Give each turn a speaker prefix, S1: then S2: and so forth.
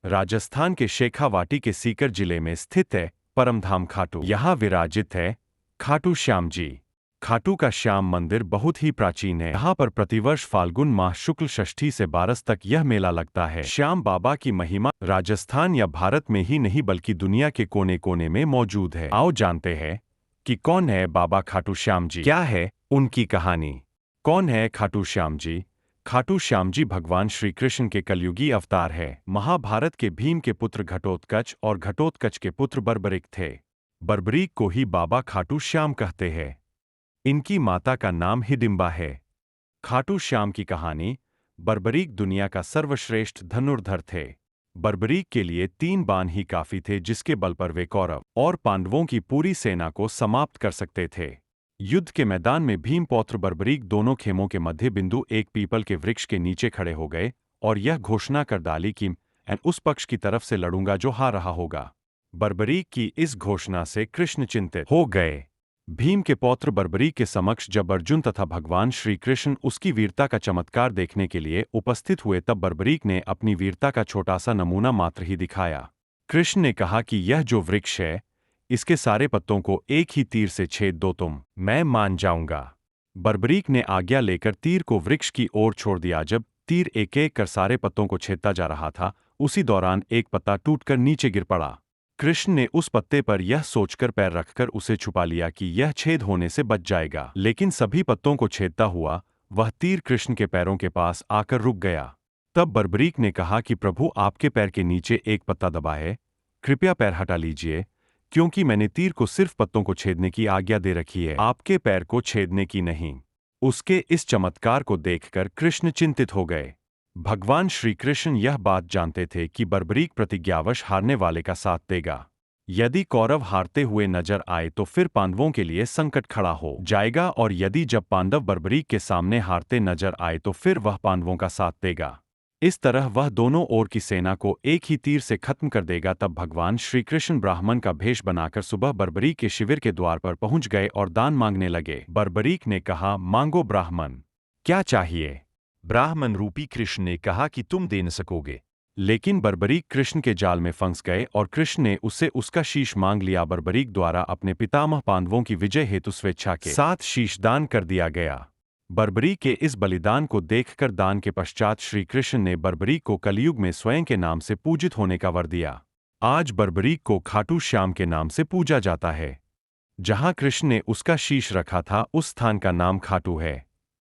S1: राजस्थान के शेखावाटी के सीकर जिले में स्थित है परमधाम खाटू। यहाँ विराजित है खाटू श्याम जी। खाटू का श्याम मंदिर बहुत ही प्राचीन है। यहाँ पर प्रतिवर्ष फाल्गुन माह शुक्ल षष्ठी से बारस तक यह मेला लगता है। श्याम बाबा की महिमा राजस्थान या भारत में ही नहीं बल्कि दुनिया के कोने कोने में मौजूद है। आओ जानते हैं कि कौन है बाबा खाटू श्याम जी, क्या है उनकी कहानी। कौन है खाटू श्याम जी? खाटू श्याम जी भगवान श्री कृष्ण के कलयुगी अवतार है। महाभारत के भीम के पुत्र घटोत्कच और घटोत्कच के पुत्र बर्बरीक थे। बर्बरीक को ही बाबा खाटू श्याम कहते हैं। इनकी माता का नाम हिडिंबा है। खाटू श्याम की कहानी। बर्बरीक दुनिया का सर्वश्रेष्ठ धनुर्धर थे। बर्बरीक के लिए 3 बाण ही काफी थे जिसके बल पर वे कौरव और पांडवों की पूरी सेना को समाप्त कर सकते थे। युद्ध के मैदान में भीम पौत्र बर्बरीक दोनों खेमों के मध्य बिंदु एक पीपल के वृक्ष के नीचे खड़े हो गए और यह घोषणा कर डाली कि मैं उस पक्ष की तरफ से लड़ूंगा जो हार रहा होगा। बर्बरीक की इस घोषणा से कृष्ण चिंतित हो गए। भीम के पौत्र बर्बरीक के समक्ष जब अर्जुन तथा भगवान श्री कृष्ण उसकी वीरता का चमत्कार देखने के लिए उपस्थित हुए तब बर्बरीक ने अपनी वीरता का छोटा सा नमूना मात्र ही दिखाया। कृष्ण ने कहा कि यह जो वृक्ष है इसके सारे पत्तों को एक ही तीर से छेद दो तुम, मैं मान जाऊंगा। बर्बरीक ने आज्ञा लेकर तीर को वृक्ष की ओर छोड़ दिया। जब तीर एक एक कर सारे पत्तों को छेदता जा रहा था उसी दौरान एक पत्ता टूटकर नीचे गिर पड़ा। कृष्ण ने उस पत्ते पर यह सोचकर पैर रखकर उसे छुपा लिया कि यह छेद होने से बच जाएगा, लेकिन सभी पत्तों को छेदता हुआ वह तीर कृष्ण के पैरों के पास आकर रुक गया। तब बर्बरीक ने कहा कि प्रभु आपके पैर के नीचे एक पत्ता दबा है, कृपया पैर हटा लीजिए, क्योंकि मैंने तीर को सिर्फ पत्तों को छेदने की आज्ञा दे रखी है, आपके पैर को छेदने की नहीं। उसके इस चमत्कार को देखकर कृष्ण चिंतित हो गए। भगवान श्री कृष्ण यह बात जानते थे कि बर्बरीक प्रतिज्ञावश हारने वाले का साथ देगा। यदि कौरव हारते हुए नजर आए तो फिर पांडवों के लिए संकट खड़ा हो जाएगा, और यदि जब पांडव बर्बरीक के सामने हारते नजर आए तो फिर वह पांडवों का साथ देगा। इस तरह वह दोनों ओर की सेना को एक ही तीर से खत्म कर देगा। तब भगवान श्री कृष्ण ब्राह्मण का भेष बनाकर सुबह बर्बरीक के शिविर के द्वार पर पहुंच गए और दान मांगने लगे। बर्बरीक ने कहा, मांगो ब्राह्मण, क्या चाहिए? ब्राह्मण रूपी कृष्ण ने कहा कि तुम दे न सकोगे। लेकिन बर्बरीक कृष्ण के जाल में फंस गए और कृष्ण ने उससे उसका शीश मांग लिया। बर्बरीक द्वारा अपने पितामह पांडवों की विजय हेतु स्वेच्छा के साथ शीश दान कर दिया गया। बर्बरीक के इस बलिदान को देखकर दान के पश्चात श्री कृष्ण ने बर्बरीक को कलयुग में स्वयं के नाम से पूजित होने का वर दिया। आज बर्बरीक को खाटू श्याम के नाम से पूजा जाता है। जहां कृष्ण ने उसका शीश रखा था उस स्थान का नाम खाटू है।